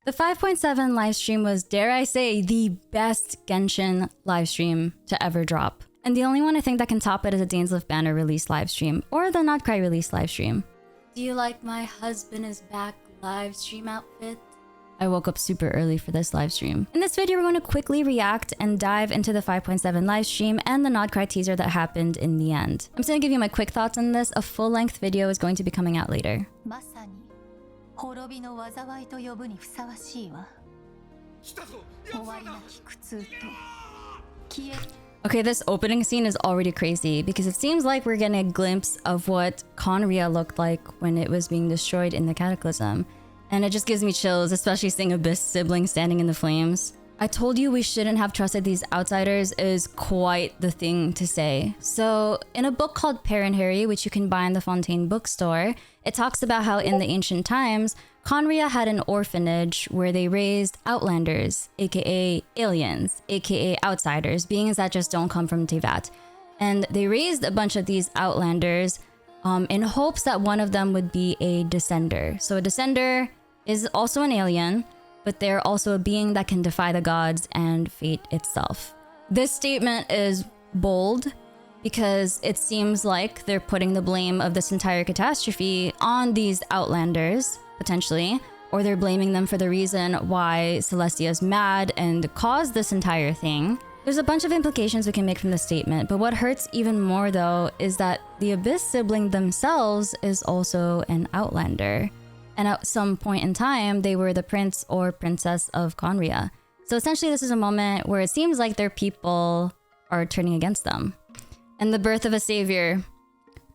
The 5.7 livestream was, dare I say, the best Genshin livestream to ever drop. And the only one I think that can top it is a Dainsleif banner release livestream or the Nod-Krai release livestream. Do you like my husband is back livestream outfit? I woke up super early for this livestream. In this video, we're going to quickly react and dive into the 5.7 livestream and the Nod-Krai teaser that happened in the end. I'm just going to give you my quick thoughts on this. A full-length video is going to be coming out later. Okay, this opening scene is already crazy because it seems like we're getting a glimpse of what Khaenri'ah looked like when it was being destroyed in the Cataclysm. And it just gives me chills, especially seeing Abyss sibling standing in the flames. I told you we shouldn't have trusted these outsiders is quite the thing to say. So in a book called Parent Harry, which you can buy in the Fontaine bookstore, it talks about how in the ancient times, Khaenri'ah had an orphanage where they raised outlanders, aka aliens, aka outsiders, beings that just don't come from Teyvat. And they raised a bunch of these outlanders in hopes that one of them would be a descender. So a descender is also an alien, but they're also a being that can defy the gods and fate itself. This statement is bold because it seems like they're putting the blame of this entire catastrophe on these outlanders, potentially, or they're blaming them for the reason why Celestia's mad and caused this entire thing. There's a bunch of implications we can make from this statement, but what hurts even more though is that the Abyss sibling themselves is also an outlander. And at some point in time, they were the prince or princess of Khaenri'ah. So essentially this is a moment where it seems like their people are turning against them. And the birth of a savior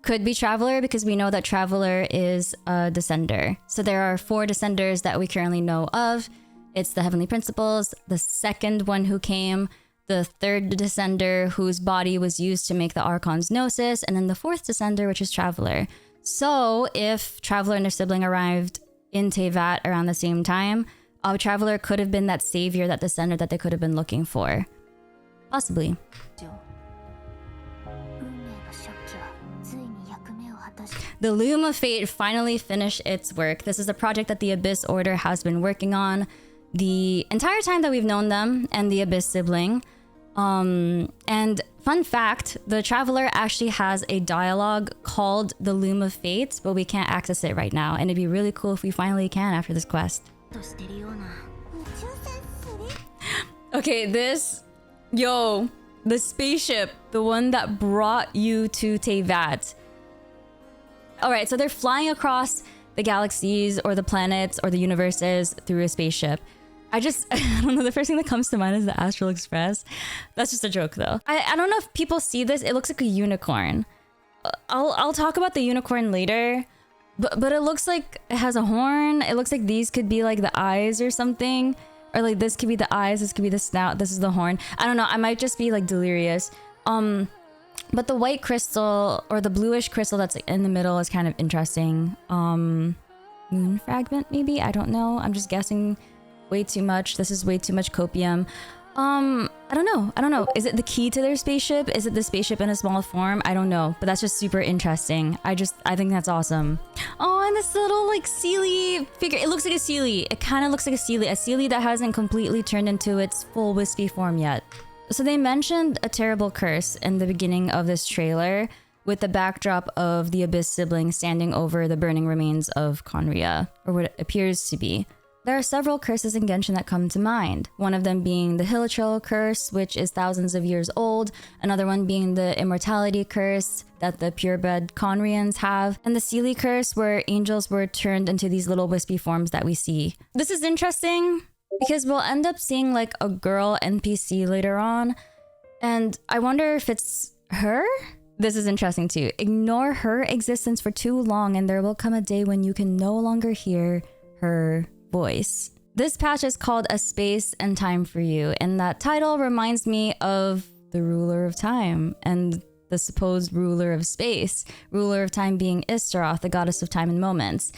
could be Traveler, because we know that Traveler is a descender. So there are 4 descenders that we currently know of. It's the Heavenly Principles, the second one who came, the 3rd descender whose body was used to make the Archon's Gnosis, and then the 4th descender, which is Traveler. So if Traveler and her sibling arrived in Teyvat around the same time, Traveler could have been that savior, that descender that they could have been looking for. Possibly. The Loom of Fate finally finished its work. This is a project that the Abyss Order has been working on the entire time that we've known them and the Abyss sibling. And fun fact, the Traveler actually has a dialogue called the Loom of Fate, but we can't access it right now. And it'd be really cool if we finally can after this quest. Okay, the spaceship, the one that brought you to Teyvat. Alright, so they're flying across the galaxies or the planets or the universes through a spaceship. I don't know, the first thing that comes to mind is the Astral Express. That's just a joke though. I don't know if people see this, it looks like a unicorn. I'll talk about the unicorn later, but it looks like it has a horn. It looks like these could be like the eyes or something. Or like this could be the eyes, this could be the snout, this is the horn. I don't know, I might just be like delirious. But the white crystal or the bluish crystal that's in the middle is kind of interesting. Moon fragment maybe? I don't know. I'm just guessing way too much. This is way too much copium. I don't know. Is it the key to their spaceship? Is it the spaceship in a small form? I don't know, but that's just super interesting. I think that's awesome. Oh, and this little like Seelie figure. It looks like a Seelie. It kind of looks like a Seelie that hasn't completely turned into its full wispy form yet. So they mentioned a terrible curse in the beginning of this trailer with the backdrop of the Abyss sibling standing over the burning remains of Khaenri'ah, or what it appears to be. There are several curses in Genshin that come to mind. One of them being the Hilichurl curse, which is thousands of years old. Another one being the immortality curse that the purebred Khaenri'ahns have. And the Seelie curse, where angels were turned into these little wispy forms that we see. This is interesting because we'll end up seeing like a girl NPC later on. And I wonder if it's her? This is interesting too. Ignore her existence for too long and there will come a day when you can no longer hear her voice. This patch is called A Space and Time for You, and that title reminds me of the ruler of time and the supposed ruler of space, ruler of time being Istaroth, the goddess of time and moments.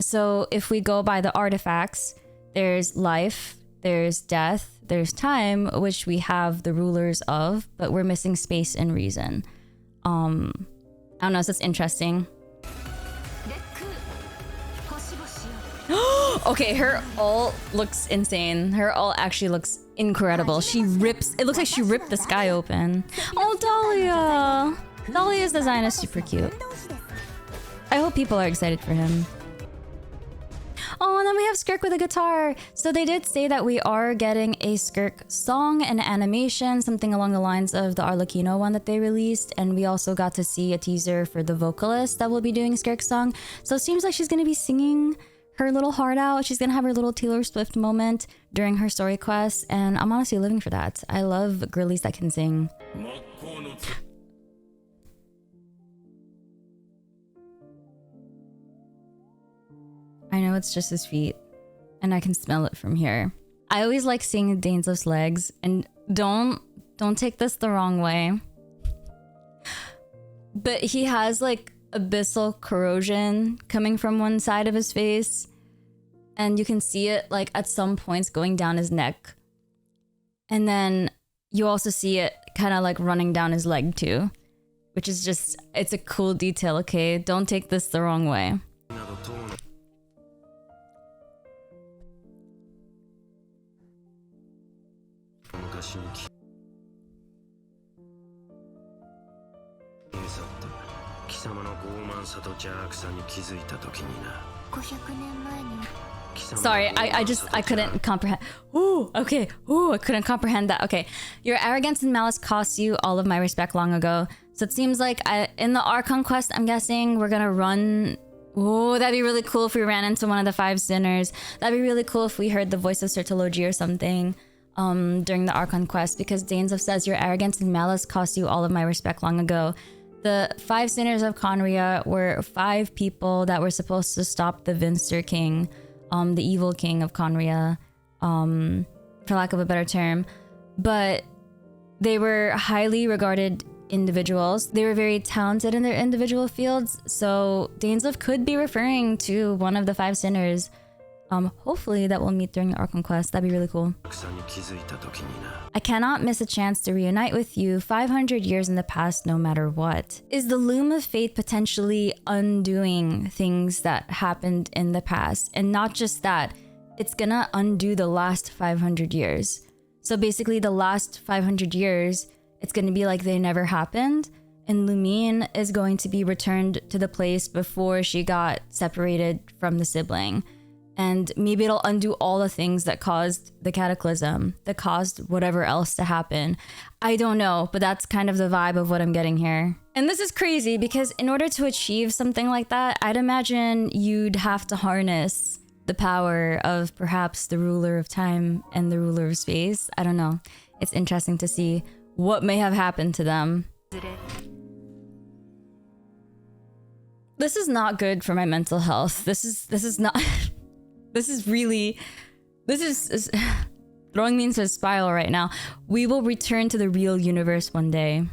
So if we go by the artifacts, there's life, there's death, there's time, which we have the rulers of, but we're missing space and reason. I don't know, so it's interesting. Okay, her ult looks insane. Her ult actually looks incredible. She rips... It looks like she ripped the sky open. Oh, Dahlia! Dahlia's design is super cute. I hope people are excited for him. Oh, and then we have Skirk with a guitar. So they did say that we are getting a Skirk song and animation, something along the lines of the Arlecchino one that they released. And we also got to see a teaser for the vocalist that will be doing Skirk's song. So it seems like she's going to be singing her little heart out. She's going to have her little Taylor Swift moment during her story quest. And I'm honestly living for that. I love girlies that can sing. I know it's just his feet, and I can smell it from here. I always like seeing Dainsleif's legs, and don't take this the wrong way, but he has like abyssal corrosion coming from one side of his face, and you can see it like at some points going down his neck, and then you also see it kind of like running down his leg too, which is just, it's a cool detail. Okay, don't take this the wrong way. Sorry, I couldn't comprehend. Ooh, okay. Ooh, I couldn't comprehend that. Okay. Your arrogance and malice cost you all of my respect long ago. So it seems like in the Archon quest, I'm guessing we're gonna run... Oh, that'd be really cool if we ran into one of the 5 sinners. That'd be really cool if we heard the voice of Sertology or something during the Archon quest, because Dainsleif says your arrogance and malice cost you all of my respect long ago. The 5 sinners of Conria were 5 people that were supposed to stop the Vinster King, the evil king of Conria, for lack of a better term. But they were highly regarded individuals. They were very talented in their individual fields, so Dainsleif could be referring to one of the 5 sinners. Hopefully that we'll meet during the Archon quest. That'd be really cool. I cannot miss a chance to reunite with you 500 years in the past no matter what. Is the loom of fate potentially undoing things that happened in the past? And not just that, it's gonna undo the last 500 years. So basically the last 500 years, it's gonna be like they never happened, and Lumine is going to be returned to the place before she got separated from the sibling. And maybe it'll undo all the things that caused the cataclysm, that caused whatever else to happen. I don't know, but that's kind of the vibe of what I'm getting here. And this is crazy because in order to achieve something like that, I'd imagine you'd have to harness the power of perhaps the ruler of time and the ruler of space. I don't know. It's interesting to see what may have happened to them. This is not good for my mental health. This is not... This is throwing me into a spiral right now. We will return to the real universe one day.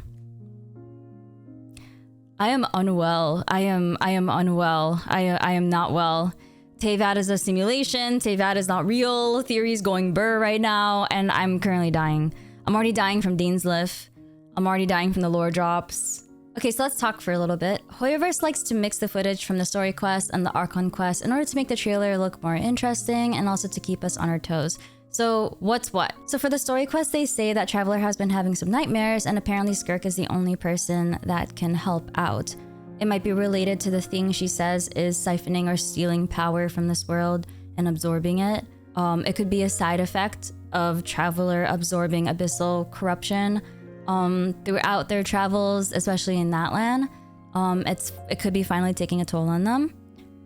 I am unwell. I am unwell. I am not well. Teyvat is a simulation. Teyvat is not real. Theory's going burr right now, and I'm currently dying. I'm already dying from Dainsleif. I'm already dying from the lore drops. Okay, so let's talk for a little bit. Hoyoverse likes to mix the footage from the story quest and the Archon quest in order to make the trailer look more interesting and also to keep us on our toes. So what's what? So for the story quest, they say that Traveler has been having some nightmares, and apparently Skirk is the only person that can help out. It might be related to the thing she says is siphoning or stealing power from this world and absorbing it. It could be a side effect of Traveler absorbing abyssal corruption throughout their travels, especially in that land. It could be finally taking a toll on them.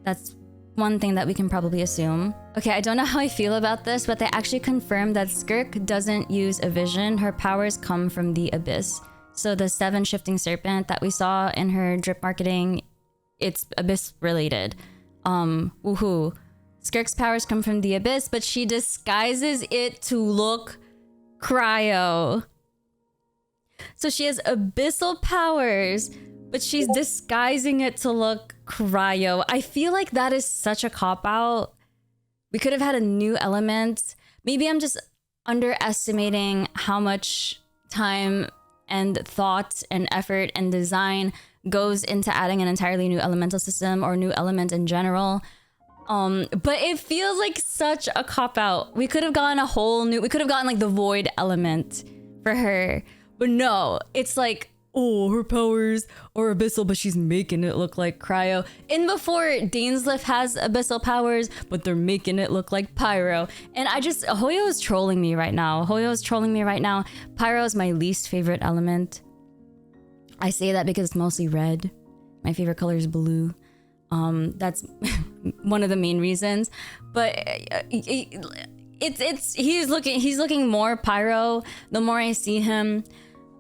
That's one thing that we can probably assume. Okay, I don't know how I feel about this, but they actually confirmed that Skirk doesn't use a vision. Her powers come from the abyss. So the 7 shifting serpent that we saw in her drip marketing, it's abyss related. Woohoo. Skirk's powers come from the abyss, but she disguises it to look cryo. So she has abyssal powers, but she's disguising it to look cryo. I feel like that is such a cop-out. We could have had a new element. Maybe I'm just underestimating how much time and thought and effort and design goes into adding an entirely new elemental system or new element in general. But it feels like such a cop-out. We could have gotten a whole new... We could have gotten like the void element for her. But no, it's like, oh, her powers are abyssal, but she's making it look like cryo. And before, Dainsleif has abyssal powers, but they're making it look like pyro. And Hoyo is trolling me right now. Pyro is my least favorite element. I say that because it's mostly red. My favorite color is blue. That's one of the main reasons. But he's looking more pyro the more I see him.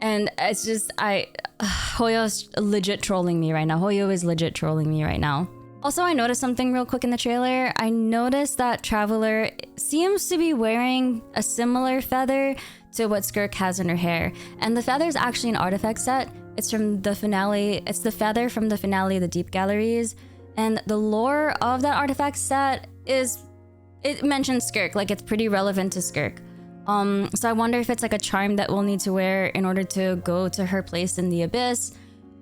And it's just, Hoyo's legit trolling me right now. Hoyo is legit trolling me right now. Also, I noticed something real quick in the trailer. I noticed that Traveler seems to be wearing a similar feather to what Skirk has in her hair. And the feather is actually an artifact set. It's from the finale. It's the feather from the finale of the Deep Galleries. And the lore of that artifact set it mentions Skirk, like it's pretty relevant to Skirk. So I wonder if it's like a charm that we'll need to wear in order to go to her place in the abyss.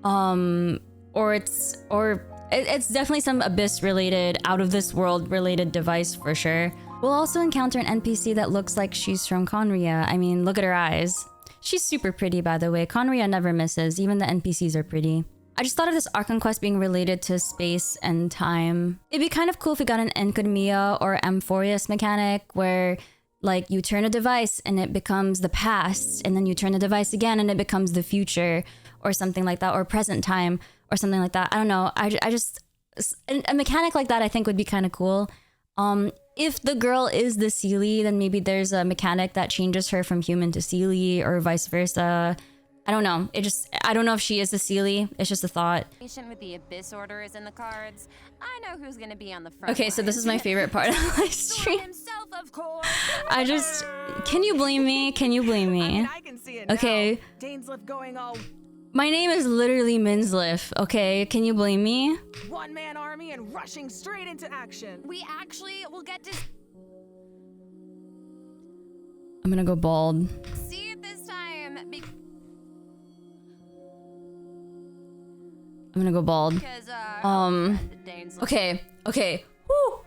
Or it's definitely some abyss related, out of this world related device for sure. We'll also encounter an NPC that looks like she's from Conria. I mean, look at her eyes. She's super pretty, by the way. Conria never misses. Even the NPCs are pretty. I just thought of this Archon quest being related to space and time. It'd be kind of cool if we got an Encodemia or Amphorius mechanic where like you turn a device and it becomes the past, and then you turn the device again and it becomes the future or something like that, or present time or something like that. I don't know. I just a mechanic like that I think would be kind of cool. If the girl is the Seelie, then maybe there's a mechanic that changes her from human to Seelie or vice versa. I don't know. I don't know if she is a Seelie. It's just a thought. With the Abyss Order is in the cards. I know who's gonna be on the front. Okay, so this is my favorite part of the live stream. Himself, of course. Can you blame me? Can you blame me? I mean, I can see it okay. Now. Dainsleif going all... My name is literally Minsleif, okay? Can you blame me? One-man army and rushing straight into action. We actually will get to... I'm gonna go bald. See it this time. I'm gonna go bald. Because, okay. Woo.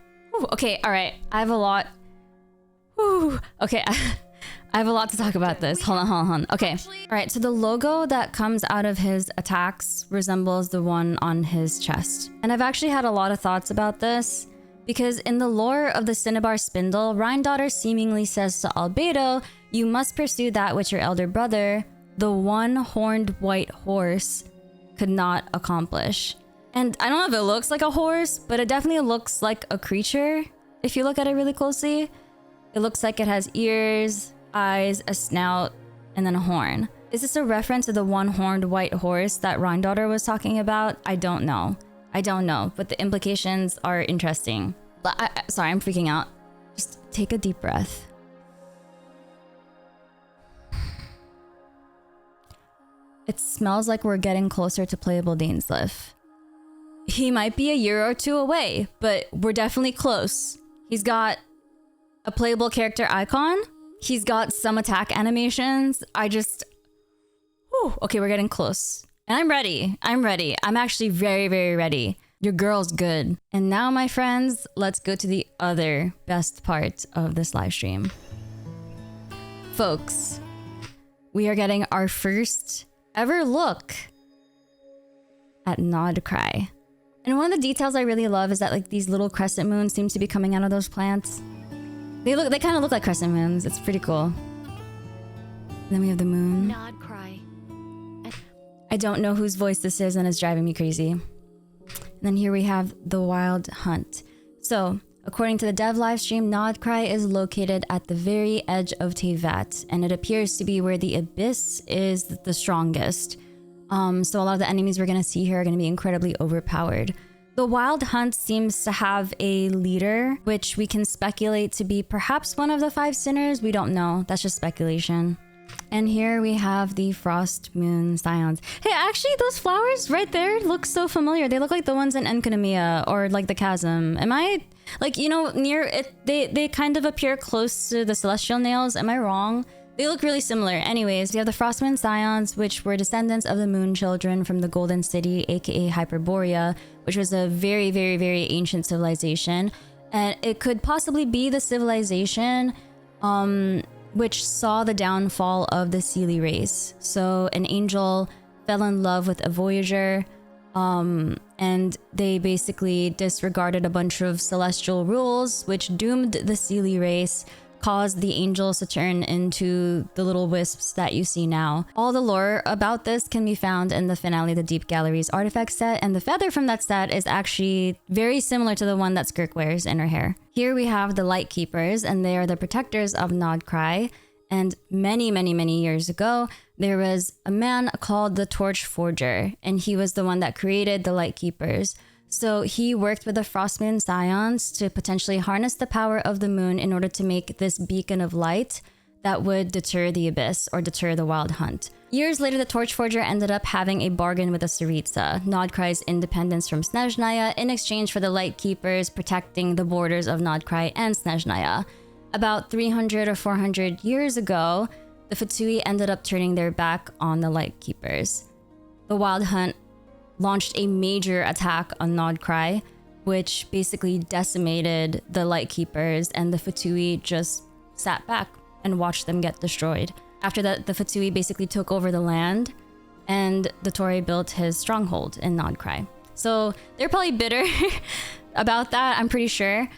Okay, all right. I have a lot. Woo. Okay, I have a lot to talk about this. Hold on. Okay. All right, so the logo that comes out of his attacks resembles the one on his chest. And I've actually had a lot of thoughts about this because in the lore of the Cinnabar Spindle, Rhine-Daughter seemingly says to Albedo, you must pursue that which your elder brother, the one-horned white horse, could not accomplish. And I don't know if it looks like a horse, but it definitely looks like a creature if you look at it really closely. It looks like it has ears, eyes, a snout, and then a horn. Is this a reference to the one-horned white horse that Rhine-Daughter was talking about? I don't know, but the implications are interesting. Sorry, I'm freaking out. Just take a deep breath. It smells like we're getting closer to playable Dainsleif. He might be a year or two away, but we're definitely close. He's got a playable character icon. He's got some attack animations. Okay, we're getting close. And I'm ready. I'm actually very, very ready. Your girl's good. And now, my friends, let's go to the other best part of this live stream. Folks, we are getting our first ever look at Nod-Krai. And one of the details I really love is that like these little crescent moons seem to be coming out of those plants. They kind of look like crescent moons. It's pretty cool. And then we have the moon. Nod-Krai. I don't know whose voice this is and it's driving me crazy. And then here we have the Wild Hunt. So, according to the dev livestream, Nod-Krai is located at the very edge of Teyvat, and it appears to be where the Abyss is the strongest. So a lot of the enemies we're going to see here are going to be incredibly overpowered. The Wild Hunt seems to have a leader, which we can speculate to be perhaps one of the 5 sinners. We don't know. That's just speculation. And here we have the Frost Moon Scions. Hey, actually, those flowers right there look so familiar. They look like the ones in Encodemia or like the Chasm. Am I, like, you know, near it? They kind of appear close to the Celestial Nails. Am I wrong? They look really similar. Anyways, we have the Frost Moon Scions, which were descendants of the Moon Children from the Golden City, aka Hyperborea, which was a very, very, very ancient civilization. And it could possibly be the civilization which saw the downfall of the Seelie race. So an angel fell in love with a voyager, and they basically disregarded a bunch of celestial rules, which doomed the Seelie race, caused the angels to turn into the little wisps that you see now. All the lore about this can be found in the finale of the Deep Galleries artifact set, and the feather from that set is actually very similar to the one that Skirk wears in her hair. Here we have the Light Keepers, and they are the protectors of Nod-Krai. And many, many, many years ago, there was a man called the Torch Forger, and he was the one that created the Light Keepers. So he worked with the Frostmoon Scions to potentially harness the power of the moon in order to make this beacon of light that would deter the abyss or deter the wild hunt. Years later, the Torch Forger ended up having a bargain with the Tsaritsa, Nod-Krai's independence from Snezhnaya, in exchange for the Light Keepers protecting the borders of Nod-Krai and Snezhnaya. About 300 or 400 years ago, the Fatui ended up turning their back on the Light Keepers. The Wild Hunt launched a major attack on Nod-Krai, which basically decimated the Light Keepers, and the Fatui just sat back and watched them get destroyed. After that, the Fatui basically took over the land, and the Torii built his stronghold in Nod-Krai. So they're probably bitter about that, I'm pretty sure.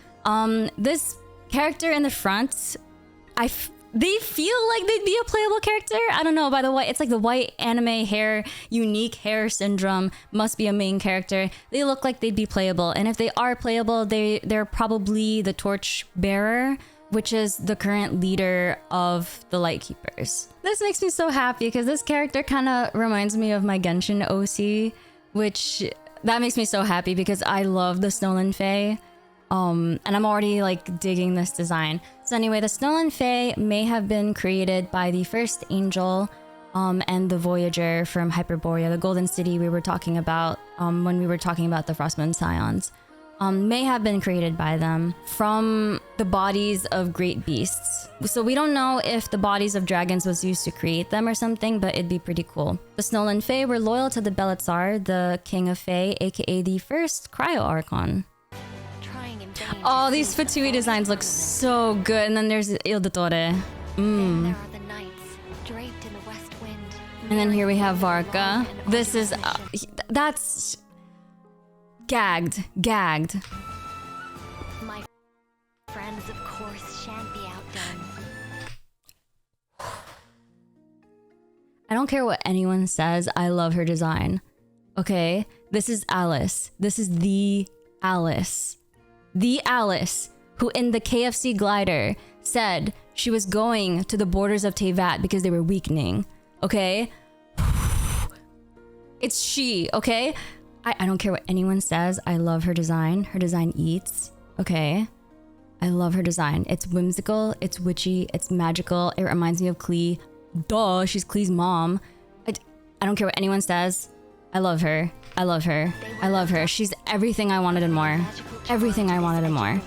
This character in the front, they feel like they'd be a playable character. I don't know, by the way, it's like the white anime hair, unique hair syndrome must be a main character. They look like they'd be playable, and if they are playable, they're probably the Torch Bearer, which is the current leader of the Light Keepers. This makes me so happy because this character kind of reminds me of my Genshin OC, which that makes me so happy because I love the Snowland Fae. And I'm already like digging this design. So anyway, the Snowland Fae may have been created by the first angel and the Voyager from Hyperborea, the Golden City we were talking about when we were talking about the Frostmoon Scions. May have been created by them from the bodies of great beasts. So we don't know if the bodies of dragons was used to create them or something, but it'd be pretty cool. The Snowland Fae were loyal to the Belitzar, the King of Fae, aka the first Cryo Archon. Oh, these Fatui designs look so good. And then there's Il Dottore. And then here we have Varka. This is... that's... Gagged. My friends, of course, shan't be outdone. I don't care what anyone says. I love her design. Okay? This is Alice. This is the Alice. The Alice who in the KFC glider said she was going to the borders of Teyvat because they were weakening. Okay? It's she, okay? I don't care what anyone says. I love her design. Her design eats. Okay? I love her design. It's whimsical, it's witchy, it's magical. It reminds me of Klee. Duh, she's Klee's mom. I don't care what anyone says. I love her. I love her. I love her. She's everything I wanted and more. Everything I wanted and more.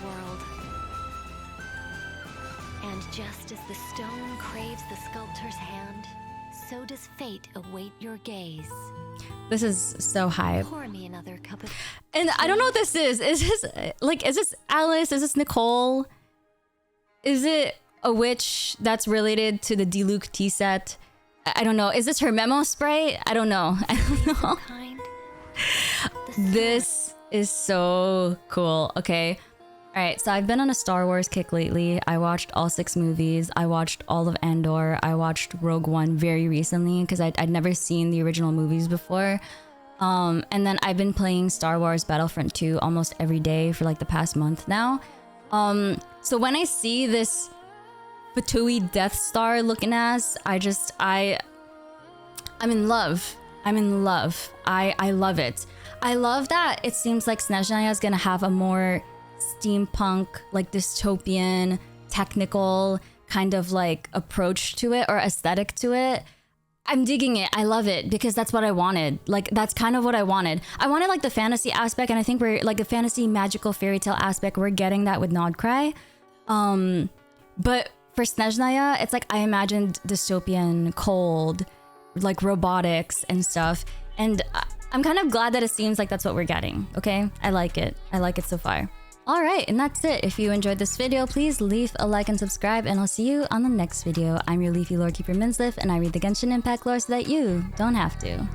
And just as the stone craves the sculptor's hand, so does fate await your gaze. This is so hype. Pour me another cup of... And I don't know what this is. Is this Alice? Is this Nicole? Is it a witch that's related to the Diluc tea set? I don't know. Is this her memo spray? I don't know. I don't know. This is so cool. Okay. All right. So I've been on a Star Wars kick lately. I watched all 6 movies. I watched all of Andor. I watched Rogue One very recently because I'd never seen the original movies before. And then I've been playing Star Wars Battlefront 2 almost every day for like the past month now. So when I see this Fatui Death Star looking ass, I'm in love. I'm in love. I love it. I love that it seems like Snezhnaya is gonna have a more steampunk, like dystopian, technical kind of like approach to it or aesthetic to it. I'm digging it. I love it because that's what I wanted. Like that's kind of what I wanted. I wanted like the fantasy aspect, and I think we're like the fantasy magical fairy tale aspect. We're getting that with Nod-Krai. But for Snezhnaya, it's like I imagined dystopian, cold, like robotics and stuff. And I'm kind of glad that it seems like that's what we're getting. Okay, I like it. I like it so far. Alright, and that's it. If you enjoyed this video, please leave a like and subscribe, and I'll see you on the next video. I'm your leafy lore keeper Minsleif, and I read the Genshin Impact lore so that you don't have to.